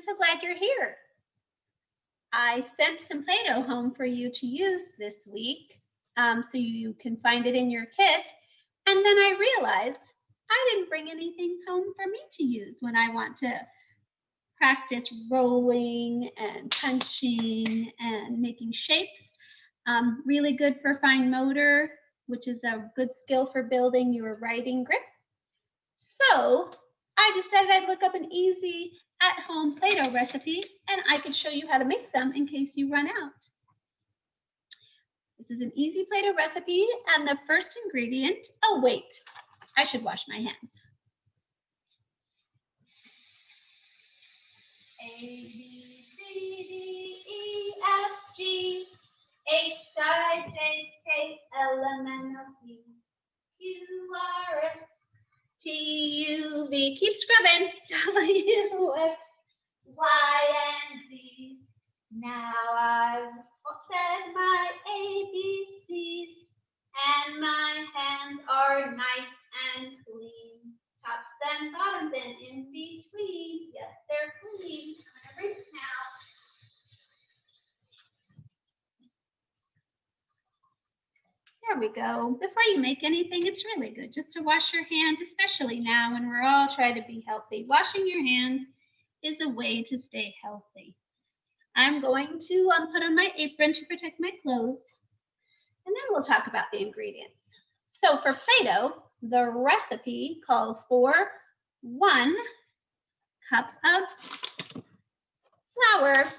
so glad you're here. I sent some Play-Doh home for you to use this week, so you can find it in your kit. And then I realized I didn't bring anything home for me to use when I want to practice rolling and punching and making shapes. Really good for fine motor, which is a good skill for building your writing grip. So I decided I'd look up an easy at-home Play-Doh recipe, and I could show you how to make some in case you run out. This is an easy Play-Doh recipe, and the first ingredient, oh wait, I should wash my hands. A, B, C, D, E, F, G, H, I, J, K, L, M, N, O, P, Q, R, S, T, U, V. Keep scrubbing. W, X, Y, and Z. Now I've said my ABCs, and my hands are nice and clean. Tops and bottoms and in between. Yes, they're clean. I'm gonna rinse now. There we go. Before you make anything, it's really good just to wash your hands, especially now when we're all trying to be healthy. Washing your hands is a way to stay healthy. I'm going to put on my apron to protect my clothes, and then we'll talk about the ingredients. So for Play-Doh, the recipe calls for 1 cup of flour,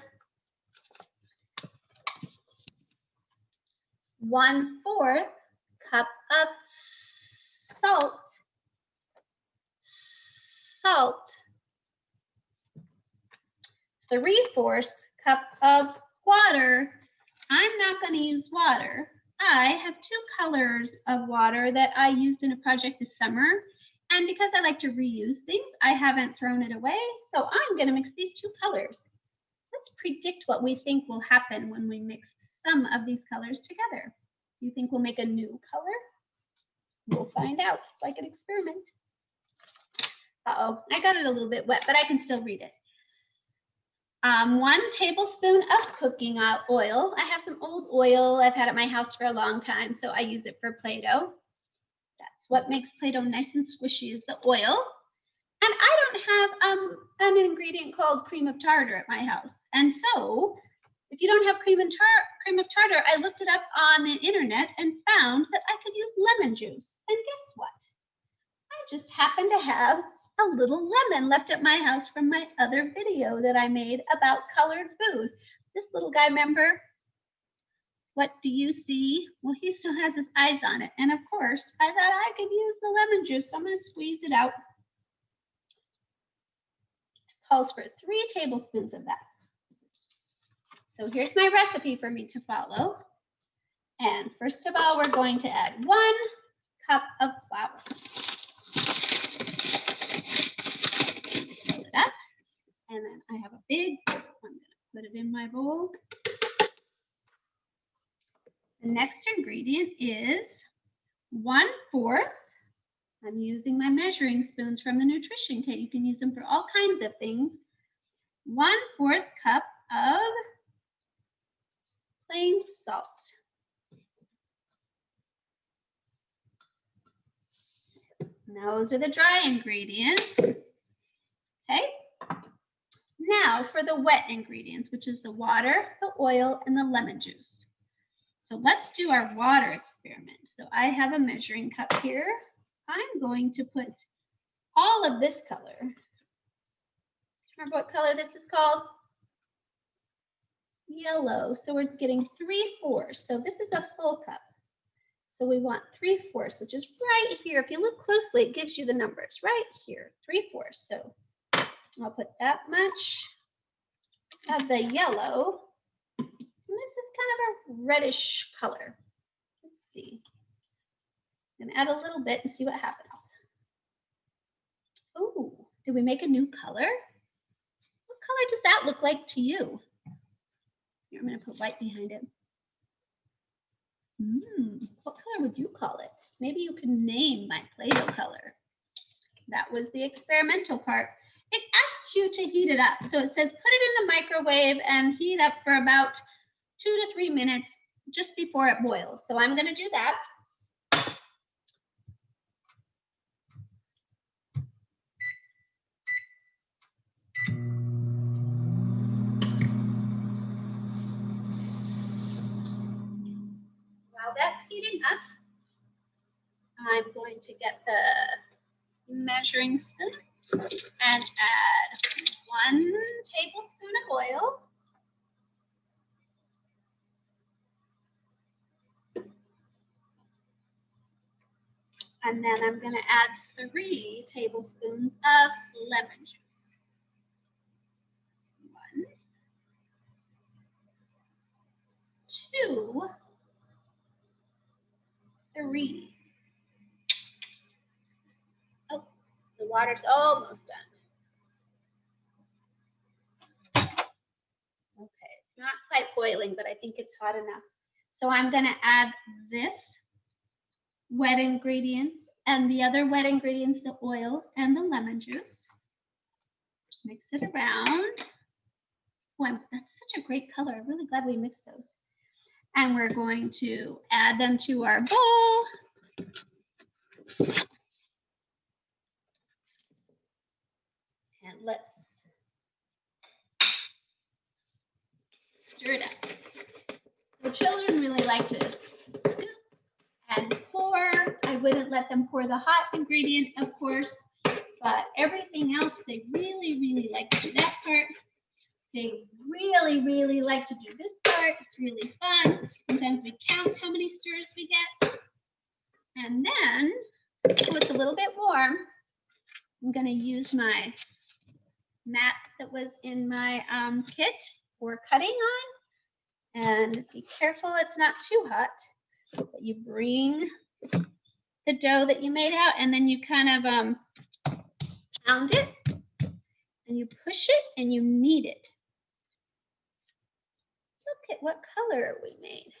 1/4 cup of salt, 3/4 cup of water. I'm not going to use water. I have 2 colors of water that I used in a project this summer. And because I like to reuse things, I haven't thrown it away. So I'm going to mix these 2 colors. Let's predict what we think will happen when we mix some of these colors together. Do you think we'll make a new color? We'll find out. It's like an experiment. Uh-oh, I got it a little bit wet, but I can still read it. 1 tablespoon of cooking oil. I have some old oil I've had at my house for a long time, so I use it for Play-Doh. That's what makes Play-Doh nice and squishy is the oil. And I don't have an ingredient called cream of tartar at my house. And so if you don't have cream of tartar, I looked it up on the internet and found that I could use lemon juice. And guess what? I just happen to have a little lemon left at my house from my other video that I made about colored food. This little guy, remember? What do you see? Well, he still has his eyes on it. And of course, I thought I could use the lemon juice. So I'm going to squeeze it out. It calls for 3 tablespoons of that. So here's my recipe for me to follow. And first of all, we're going to add 1 cup of flour. Fill it up. And then I have a big bowl. I'm going to put it in my bowl. The next ingredient is 1/4. I'm using my measuring spoons from the nutrition kit. You can use them for all kinds of things. 1/4 cup of plain salt. And those are the dry ingredients. Okay. Now for the wet ingredients, which is the water, the oil, and the lemon juice. So let's do our water experiment. So I have a measuring cup here. I'm going to put all of this color. Remember what color this is called? Yellow. So we're getting 3/4. So this is a full cup. So we want 3/4, which is right here. If you look closely, it gives you the numbers right here, 3/4. So I'll put that much of the yellow. And this is kind of a reddish color. Let's see. I'm going to add a little bit and see what happens. Oh, did we make a new color? What color does that look like to you? Here, I'm going to put white behind it. What color would you call it? Maybe you can name my Play-Doh color. That was the experimental part. It asks you to heat it up. So it says put it in the microwave and heat up for about 2 to 3 minutes just before it boils. So I'm going to do that. While that's heating up, I'm going to get the measuring spoon and add 1 tablespoon of oil. And then I'm going to add 3 tablespoons of lemon juice. 1, 2, 3. Oh, the water's almost done. Okay, it's not quite boiling, but I think it's hot enough. So I'm going to add this wet ingredients and the other wet ingredients, the oil and the lemon juice. Mix it around. Oh, that's such a great color. I'm really glad we mixed those. And we're going to add them to our bowl. And let's stir it up. So children really like to scoop and pour. I wouldn't let them pour the hot ingredient, of course, but everything else, they really, really like to do that part. They really, really like to do this part. It's really fun. Sometimes we count how many stirs we get. And then, oh, it's a little bit warm. I'm going to use my mat that was in my kit for cutting on. And be careful it's not too hot. But you bring the dough that you made out and then you kind of pound it and you push it and you knead it. Look at what color we made.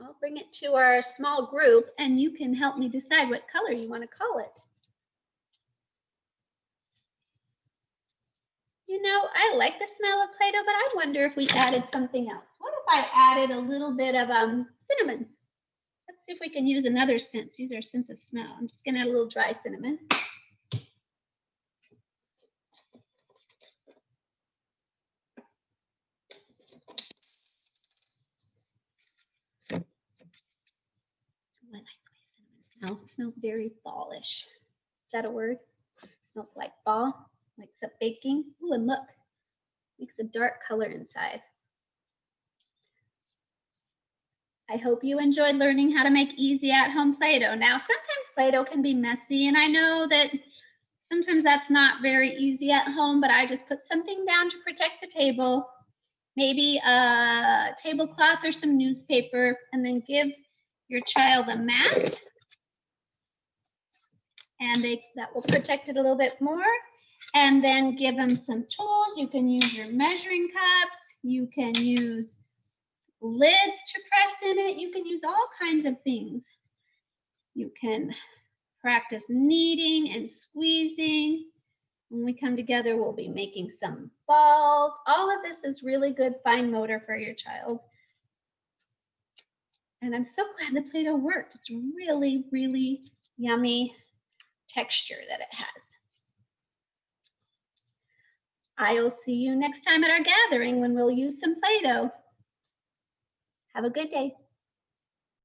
I'll bring it to our small group and you can help me decide what color you want to call it. You know, I like the smell of Play-Doh, but I wonder if we added something else. What if I added a little bit of cinnamon? Let's see if we can use another sense. Use our sense of smell. I'm just going to add a little dry cinnamon. I like the way cinnamon smells. It smells very fallish. Is that a word? It smells like fall, like some baking. Oh, and look, makes a dark color inside. I hope you enjoyed learning how to make easy at-home Play-Doh. Now, sometimes Play-Doh can be messy, and I know that sometimes that's not very easy at home, but I just put something down to protect the table, maybe a tablecloth or some newspaper, and then give your child a mat. And that will protect it a little bit more. And then give them some tools. You can use your measuring cups. You can use lids to press in it. You can use all kinds of things. You can practice kneading and squeezing. When we come together, we'll be making some balls. All of this is really good fine motor for your child. And I'm so glad the Play-Doh worked. It's really, really yummy texture that it has. I'll see you next time at our gathering when we'll use some Play-Doh. Have a good day.